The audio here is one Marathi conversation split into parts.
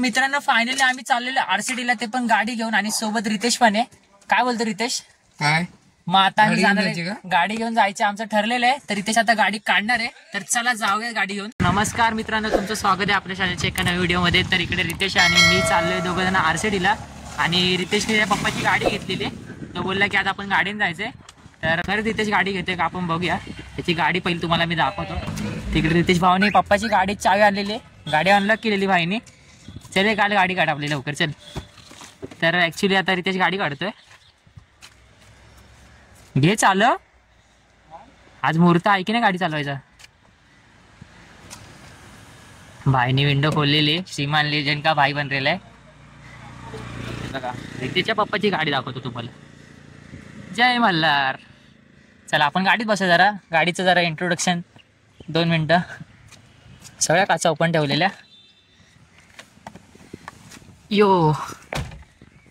मित्रांनो फायनली आम्ही चाललेलो आरसीडीला, ते पण गाडी घेऊन, आणि सोबत रितेश पण आहे. काय बोलतो रितेश? काय मग आता आम्ही गाडी घेऊन जाणार जायची आहे, का? गाडी घेऊन जायचं आमचं ठरलेलं आहे. तर रितेश आता गाडी काढणार आहे, तर चला जाऊया गाडी घेऊन. नमस्कार मित्रांनो, तुमचं स्वागत आहे आपल्या चॅनलच्या एका नव्या व्हिडिओमध्ये. तर इकडे रितेश आणि मी चाललोय दोघं जण आरसीडीला, आणि रितेशने त्याच्या पप्पाची गाडी घेतलेली. तो बोलला की आता आपण गाडीने जायचंय. तर खरंच रितेश गाडी घेतोय का आपण बघूया. त्याची गाडी पहिली तुम्हाला मी दाखवतो. तिकडे रितेश भाऊने पप्पाची गाडी चावी आणलेली आहे, गाडी अनलॉक केलेली भाईने. चल काल गाडी काढ आपली लवकर चल. तर ॲक्च्युली आता रितेश गाडी काढतोय. घे चाल, आज मुहूर्त आहे की नाही गाडी चालवायचा. भाईने विंडो खोललेली, श्रीमान लेजंड का भाई बन आहे बघा. रितेशच्या पप्पाची गाडी दाखवतो तुम्हाला. जय मल्हार. चला आपण गाडीत बसा जरा, गाडीचं जरा इंट्रोडक्शन 2 मिनटं. सगळ्या काचा ओपन ठेवलेल्या. यो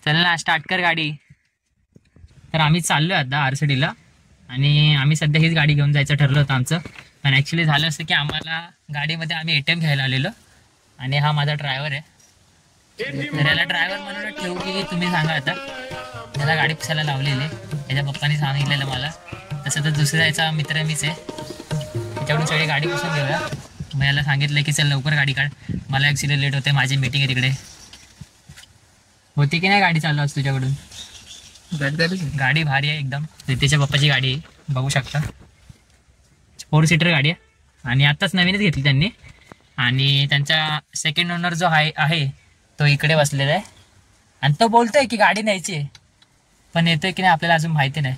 चल ना, स्टार्ट कर गाडी. तर आम्ही चाललो आहे आता आरसीडीला, आणि आम्ही सध्या हीच गाडी घेऊन जायचं ठरलं होतं आमचं. पण ॲक्च्युली झालं असं की आम्हाला गाडीमध्ये आम्ही ATM घ्यायला आलेलो, आणि हा माझा ड्रायव्हर आहे. तर याला ड्रायव्हर म्हणून ठेवू की तुम्ही सांगा आता. त्याला गाडी पुसायला लावलेली, त्याच्या पप्पानी सांगितलेलं मला. तसं तर दुसऱ्या याचा मित्र मीच आहे, त्याच्याकडून सगळी गाडी पुसून घेऊया. मग याला सांगितलं की चल लवकर गाडी काढ, मला ॲक्च्युली लेट होते, माझी मीटिंग आहे तिकडे. होती की नाही गाडी चालू आज तुझ्याकडून? गाडी भारी आहे एकदम. रितेशच्या पप्पाची गाडी आहे, बघू शकता. 4 सीटर गाडी आहे, आणि आत्ताच नवीनच घेतली त्यांनी. आणि त्यांचा सेकंड ओनर जो आहे तो इकडे बसलेला आहे, आणि तो बोलतोय की गाडी न्यायची आहे, पण येतोय की नाही आपल्याला अजून माहिती नाही.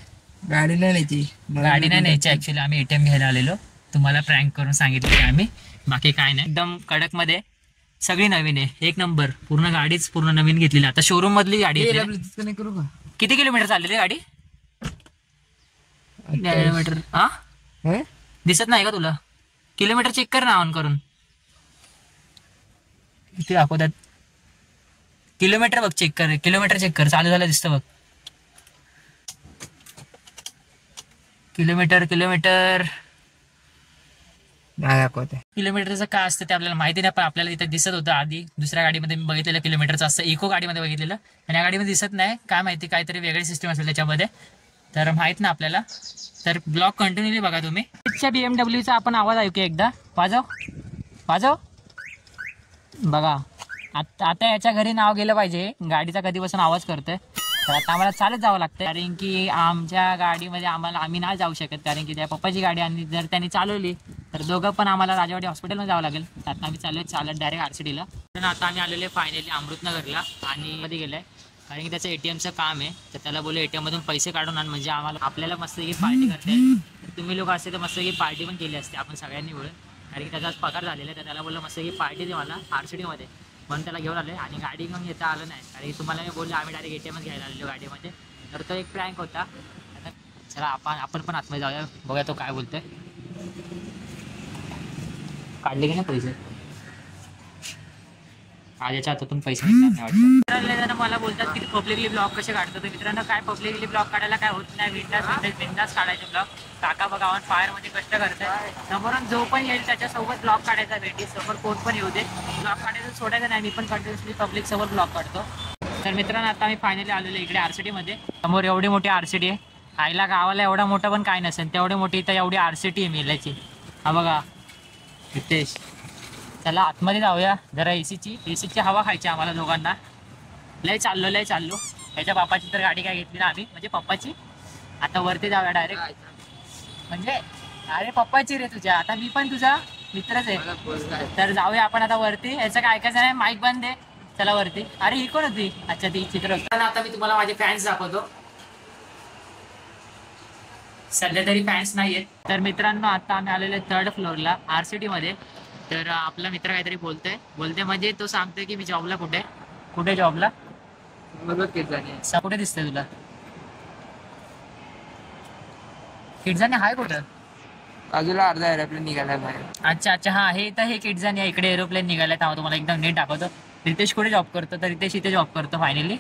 गाडी नाही न्यायची, गाडी नाही न्यायची. ॲक्च्युली आम्ही ATM घ्यायला आलेलो, तुम्हाला प्रँक करून सांगितलं की आम्ही, बाकी काय नाही. एकदम कडकमध्ये सगळी नवीन आहे, एक नंबर. पूर्ण गाडीच पूर्ण नवीन घेतलेली, आता शोरूम मधली गाडी आहे. करू का? किती किलोमीटर चाललेली गाडी? किलोमीटर हा दिसत नाही का तुला? किलोमीटर चेक कर ना ऑन करून. किती दाखवतात किलोमीटर? बघ चेक कर, किलोमीटर चेक कर. चालू झालं दिसतं बघ. किलोमीटर किलोमीटरचं काय असतं ते आपल्याला माहिती नाही, पण आपल्याला इथे दिसत होतं आधी. दुसऱ्या गाडीमध्ये मी बघितलेलं किलोमीटरचं असतं, इको गाडीमध्ये बघितलेलं, आणि या गाडीमध्ये दिसत नाही. काय माहिती काहीतरी वेगळी सिस्टम असेल त्याच्यामध्ये, तर माहीत ना आपल्याला. तर ब्लॉग कंटिन्यूली बघा तुम्ही. BMWचा आपण आवाज ऐकूया एकदा. वाजव बघा. आता याच्या घरी नाव गेलं पाहिजे, गाडीचा कधीपासून आवाज करतोय. तर आता आम्हाला चालत जावं लागतं, कारण की आमच्या गाडीमध्ये आम्ही नाही जाऊ शकत, कारण की त्या पप्पाची गाडी, आणि जर त्यांनी चालवली तर दोघं पण आम्हाला राजावाडी हॉस्पिटलमध्ये जावं लागेल. आता आम्ही चालत डायरेक्ट आरसीडीला. तर आता आम्ही आलेले फायनली अमृतनगरला, आणि मध्ये गेलाय कारण की त्याचं ATMचं काम आहे. तर त्याला बोलले ATM मधून पैसे काढून आण, म्हणजे आपल्याला मस्तपैकी पार्टी करता येईल. तुम्ही लोक असते तर मस्तपैकी पार्टी पण केली असते आपण सगळ्यांनी मिळून, कारण की त्याचा पगार झालेला आहे. तर त्याला बोललं मस्तपैकी पार्टी दे मला आरसीडीमध्ये, म्हणून त्याला घेऊन आले. आणि गाडी घेऊन येता आलं नाही, कारण की तुम्हाला मी बोललो आम्ही डायरेक्ट ATMच घ्यायला आलेलो गाडीमध्ये. तर तो एक प्रँक होता. आता चला आपण पण आतमध्ये जाऊया, बघूया तो काय बोलतोय. काढले की नाही पैसे? आज याच्या हातातून पैसे नाही वाटतं. मला बोलतात की पब्लिकली ब्लॉग कसे काढतो. तर मित्रांनो काय पब्लिकली ब्लॉग काढायला काय होत नाही, बिंदास काढायचे ब्लॉग. काका बघा ऑन फायरमध्ये कष्ट करताय. समोरून जो पण येईल त्याच्यासोबत ब्लॉग काढायचा, भेटी समोर कोण पण येऊ दे, ब्लॉग काढायचं सोडायचं नाही. मी पण कंटिन्युअसली पब्लिक समोर ब्लॉग काढतो. तर मित्रांनो आता आम्ही फायनली आलेलो इकडे आरसीडीमध्ये. समोर एवढी मोठी आरसीडी आहे, आईला गावाला एवढा मोठा पण काय नसेल, तेवढी मोठी इथं एवढी आरसीडी आहे मेल्याची. हा बघा रितेश. चला आतमध्ये जाऊया जरा. एसीची हवा खायची आम्हाला दोघांना. लय चाललो. त्याच्या बापाची तर गाडी काय घेतली ना आम्ही, म्हणजे पप्पाची. आता वरती जाऊया डायरेक्ट, म्हणजे अरे पप्पाची रे तुझ्या, आता मी पण तुझा मित्रच आहे. तर जाऊया आपण आता वरती. याचं काय ऐकायचं नाही, माईक बंद आहे. चला वरती. अरे ही कोण होती? अच्छा ती चित्र. आता मी तुम्हाला माझे फॅन्स दाखवतो. सध्या तरी फॅन्स नाही आहेत. तर मित्रांनो आता आम्ही आलेलो 3rd फ्लोअरला आरसीडीमध्ये. तर आपला मित्र काहीतरी बोलते म्हणजे तो सांगतोय की मी जॉबला कुठे जॉबला कुठे दिसतंय तुला? किडझाने हाय कुठं? बाजूला अर्धा एरोप्लेन निघालाय बाहेर. अच्छा हा हे तर हे किडझाने इकडे एरोप्लेन निघालाय. तेव्हा तुम्हाला एकदम नीट दाखवतो. रितेश कुठे जॉब करतो? तर रितेश इथे जॉब करतो फायनली.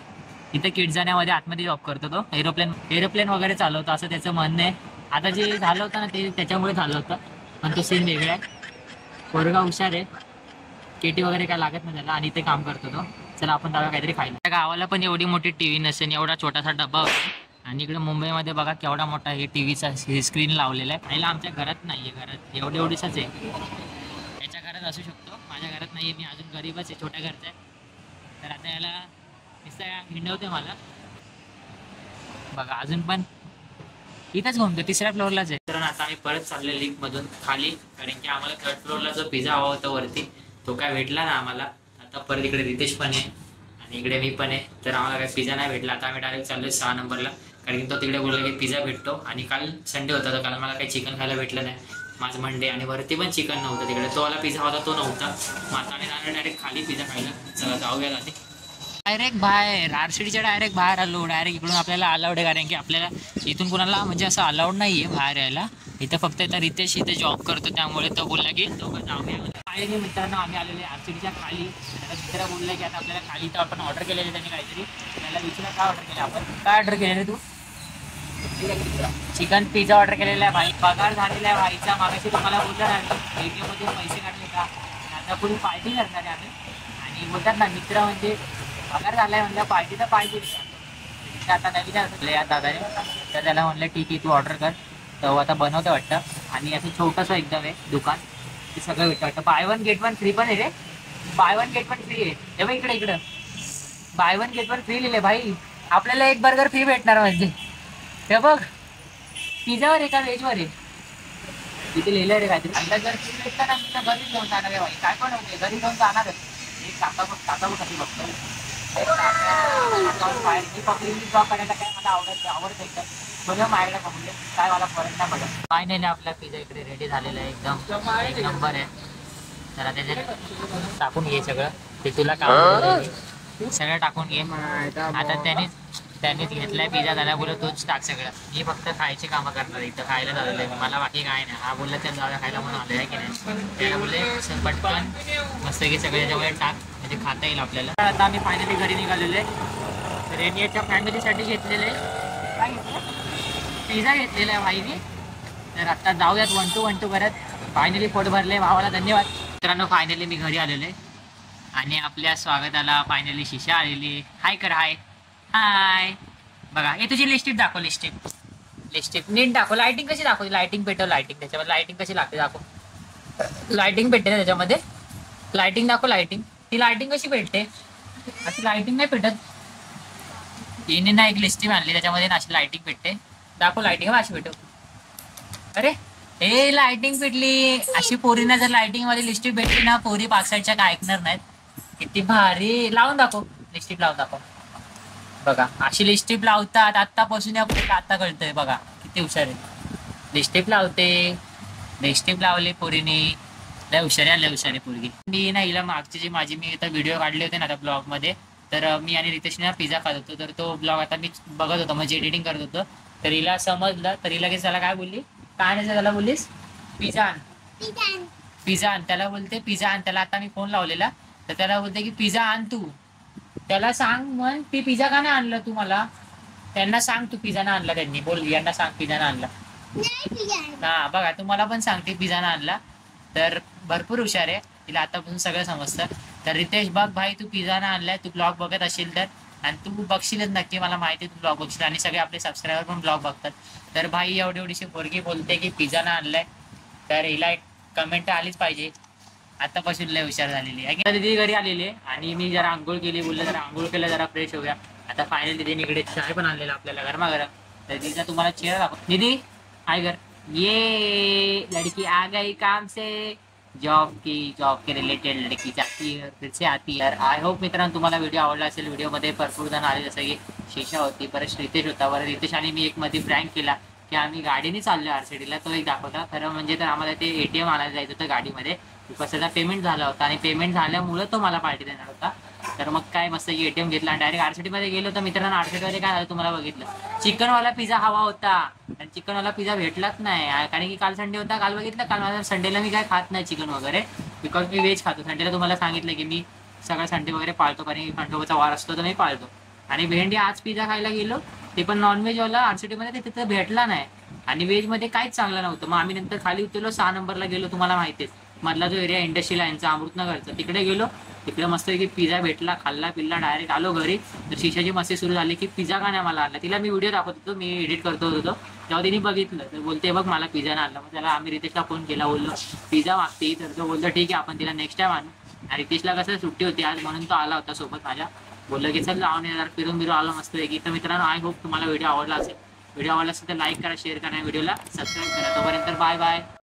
इथे किडझान्यामध्ये आतमध्ये जॉब करतो तो. एरोप्लेन वगैरे चालवतो असं त्याचं म्हणणं आहे. आता जे झालं होतं ना ते त्याच्यामुळे झालं होतं, पण तो सीन वेगळा आहे. पोरगा हुशार आहे. केटी वगैरे काय लागत नाही त्याला आणि इथे काम करतो तो. चला आपण जाऊया काहीतरी खायला. त्या गावाला पण एवढी मोठी टीव्ही नसेल, एवढा छोटासा डब्बा होता आणि इकडे मुंबईमध्ये बघा केवढा मोठा हे टीव्हीचा स्क्रीन लावलेला आहे. पहिला आमच्या घरात नाहीये, घरात एवढीच आहे. त्याच्या घरात असू शकतो, माझ्या घरात नाहीये, मी अजून गरीबच आहे, छोट्या घरचा आहे. तर आता याला नुसतं हिंडवते मला बघा. अजून पण इथंच घुमतो, 3ऱ्या फ्लोअरलाच आहे. तर आता आम्ही परत चाललो लिफ्टमधून खाली, कारण की आम्हाला 3rd फ्लोअरला जो पिझ्झा हवा होता वरती तो काय भेटला ना आम्हाला. आता परत इकडे रितेश पण आहे आणि इकडे मी पण आहे, तर आम्हाला काही पिझ्झा नाही भेटला. आता आम्ही डायरेक्ट चाललोय 6 नंबरला, कारण की तो तिकडे बोलला की पिझ्झा भेटतो. आणि काल संडे होता तर काल मला काही चिकन खायला भेटलं नाही, माझं मंडे, आणि वरती पण चिकन नव्हतं तिकडे. तो वाला पिझ्झा होता तो नव्हता. मग आता आम्ही डायरेक्ट खाली पिझ्झा खायला. चला जाऊया आधी. डायरेक्ट बाहेर आरसीडीच्या डायरेक्ट बाहेर आलो. डायरेक्ट इकडून आपल्याला अलाउड आहे, कारण की आपल्याला इथून कुणाला म्हणजे असं अलाउड नाही आहे बाहेर यायला. इथं फक्त इथं रितेश इथे जॉब करतो, त्यामुळे तो बोलला की तो जाऊया. काय नाही मित्रांनो, आम्ही आलेले आरसीडीच्या खाली. आता मित्र बोलला की आता आपल्याला खाली तर आपण ऑर्डर केलेलं त्यांनी काहीतरी. त्याला विचारा काय ऑर्डर केलं आपण. काय ऑर्डर केलं रे तू? चिकन पिझ्झा ऑर्डर केलेला आहे भाई. पगार झालेला आहे भाईचा. मागाशी तुम्हाला बोललं ना ATM मधून पैसे काढले का, आता पुढे पार्टी करणार आहे आम्ही. आणि बोलतात ना मित्र म्हणजे पगार झालाय म्हणलं पार्टी तर पाहिजे. आता नवीन असले या दादाने, तर त्याला म्हणलं ठीक आहे तू ऑर्डर कर. तर आता बनवतं वाटतं. आणि असं छोटंसं एकदम आहे दुकान, ते सगळं भेटतं वाटतं. बाय 1 गेट 1 फ्री पण आहे रे. बाय 1 गेट 1 फ्री आहे. हे बघ इकडं बाय 1 गेट 1 फ्री लिहिले भाई. आपल्याला एक बर्गर फ्री भेटणार म्हणजे. हे बघ पिझ्झावर आहे का व्हेजवर आहे तिथे लिहिलं रे काहीतरी. आता जर फ्री भेटतं ना मी तर घरी घेऊन जाणार आहे भाई. काय पण होते घरी घेऊन जाणारच. एक काका कधी बघतो बाहेर मी पकडली जॉब करायला काय मला आवडतं एकदम. बघा माझ्याकडे म्हणजे काय मला फरक नाही पडत. काय नाही आपला पिझ्झा इकडे रेडी झालेला आहे, एकदम एक नंबर आहे. जरा त्याच्यात टाकून घे सगळं, ते तुला काम सगळं टाकून घे. आता त्यांनीच घेतलाय पिझ्झा, त्याला बोलत तूच टाक सगळं. मी फक्त खायची कामं करणार इथं, खायला झालेलं आहे मला, बाकी काय नाही. हा बोलला त्या जाऊया खायला म्हणून आलं आहे की नाही. त्याला बोलले पटकन मस्त की सगळं त्याच्यामध्ये टाक म्हणजे खाता येईल आपल्याला. आता आम्ही फायनली घरी निघालेले. रेनियरच्या फॅमिलीसाठी घेतलेले काय घेतलं पिझ्झा घेतलेला आहे भाईने. तर आता जाऊयात 1 to 1 करत. फायनली पोट भरले, भावाला धन्यवाद. मित्रांनो फायनली मी घरी आलेले आणि आपल्या स्वागताला फायनली शिशा आलेली. हाय कर, हाय हाय. बघा हे तुझी लिस्टिप दाखव, लिस्टिप नीट दाखव. लाइटिंग कशी दाखवते, लाइटिंग पेटव, लाइटिंग त्याच्यामध्ये लाइटिंग कशी लागते दाखव. लाइटिंग पेटते ना त्याच्यामध्ये, लाइटिंग दाखव. लाइटिंग ती लाइटिंग कशी पेटते, अशी लाइटिंग नाही पेटत. तिने ना एक लिस्टिप आणली त्याच्यामध्ये ना अशी लाइटिंग पेटते. दाखव लाइटिंग अशी पेटव. अरे हे लाइटिंग पेटली. अशी पोरींना जर लाइटिंग मध्ये लिस्टिप भेटली ना, पोरी पाकसाईडच्या काय ऐकणार नाहीत. किती भारी. लावून दाखव, लिस्टिप लावून दाखव. बघा अशी लिस्टिप लावतात आत्तापासून. या पोरीला आता कळतंय बघा किती हुशार आहे. लिस्टिप लावते, लिस्टिप लावली पोरीने. लय हुशार आहे पोरगी. मी ना हिला मागची जी माझी मी आता व्हिडिओ काढले होते ना आता ब्लॉग मध्ये, तर मी आणि रितेशने पिझ्झा खात होतो. तर तो ब्लॉग आता मी बघत होतो म्हणजे एडिटिंग करत होतो. तर हिला समजलं, तर हिला लगेच त्याला काय बोलली, काय नाही त्याला बोललीस पिझ्झा आण, पिझ्झा आण. त्याला बोलते पिझ्झा आण. त्याला आता मी फोन लावलेला तर त्याला बोलते की पिझ्झा आण तू. त्याला सांग म्हण ती पिझ्झा का नाही आणलं तू मला. त्यांना सांग तू पिझ्झा ना आणला. त्यांनी बोल यांना सांग पिझ्झा ना आणला. हा बघा तुम्हाला पण सांगते पिझ्झा ना आणला. तर भरपूर हुशार आहे, तिला आतापासून सगळं समजतं. तर रितेश बघ भाई तू पिझ्झा ना आणलाय, तू ब्लॉग बघत असेल तर, आणि तू बघशीलच नक्की, मला माहिती आहे तू ब्लॉग बघशील आणि सगळे आपले सबस्क्रायबर पण ब्लॉग बघतात. तर भाई एवढीशी पोरगी बोलते की पिझ्झा ना आणलाय, तर हिला एक कमेंट आलीच पाहिजे. आतापासून लय हुशार झालेली आहे. दिदी घरी आलेली आहे आणि मी जरा आंघोळ केली, बोललं जरा आंघोळ केलं जरा फ्रेश होऊया. आता फायनल दिदीने इकडे चाय पण आणलेला आपल्याला गरमागरम. तर दिदीचा तुम्हाला चेहरा दाखव. दिदी हाय कर. ये लड़की आ गई काम से, जॉब के रिलेटेड लड़की जाती है फिर से आती है. आय होप मित्रांनो तुम्हाला व्हिडिओ आवडला असेल. व्हिडिओमध्ये भरपूर जण आले, जसं की शिशा होती, परत रितेश होता. बरं रितेश आणि मी एक मध्ये प्रँक केला की आम्ही गाडीने चाललो आरसीडीला, तो एक दाखवता. खरं म्हणजे तर आम्हाला ते ATM आणायला जायचं होतं गाडीमध्ये, कशाचा पेमेंट झाला होता आणि पेमेंट झाल्यामुळे तो मला पार्टी देणार होता. तर मग काय मस्त ATM घेतला आणि डायरेक्ट आरसीडी मध्ये गेलो. तर मित्रांनो आरसीडी मध्ये काय झालं तुम्हाला बघितलं, चिकनवाला पिझ्झा हवा होता आणि चिकनवाला पिझ्झा भेटलाच नाही. कारण की काल संडे होता, काल बघितलं, काल माझ्या संडेला मी काय खात नाही चिकन वगैरे, बिकॉज मी व्हेज खातो. संडेला तुम्हाला सांगितलं की मी सगळं संडे वगैरे पाळतो, कारण की खंडोबाचा वार असतो तर मी पाळतो. आणि भेंडी आज पिझ्झा खायला गेलो, ते पण नॉनव्हेजवाला आरसीडी मध्ये, ते तिथं भेटला नाही आणि व्हेज मध्ये काहीच चांगलं नव्हतं. मग आम्ही नंतर खाली उतरलो, 6 नंबरला गेलो. तुम्हाला माहितीच मधला जो एरिया इंडस्ट्रीला यांचा अमृतनगरचा तिकडे गेलो. तिकडे मस्त की पिझ्झा भेटला, खाल्ला पिल्ला, डायरेक्ट आलो घरी. तर शिशाची मस्ती सुरू झाली की पिझ्झा का नाही मला आणला. तिला मी व्हिडिओ दाखवत होतो, मी एडिट करतो होतो, तेव्हा तिने बघितलं. तर बोलते बघ मला पिझ्झा नाही आणला. मग त्याला आम्ही रितेशला फोन केला, बोललो पिझ्झा मागते. तर तो बोलतो ठीक आहे आपण तिला नेक्स्ट टाइम आणू. आणि रितेशला कसं सुट्टी होती आज म्हणून तो आला होता सोबत माझ्या. बोललं की चल जाऊन येणार, फिरून बिरून आलो मस्त पैकी. तर मित्रांनो आय होप तुम्हाला व्हिडिओ आवडला असेल. व्हिडिओ आवडला असेल तर लाईक करा, शेअर करा, व्हिडिओला सबस्क्राईब करा. तोपर्यंत बाय बाय.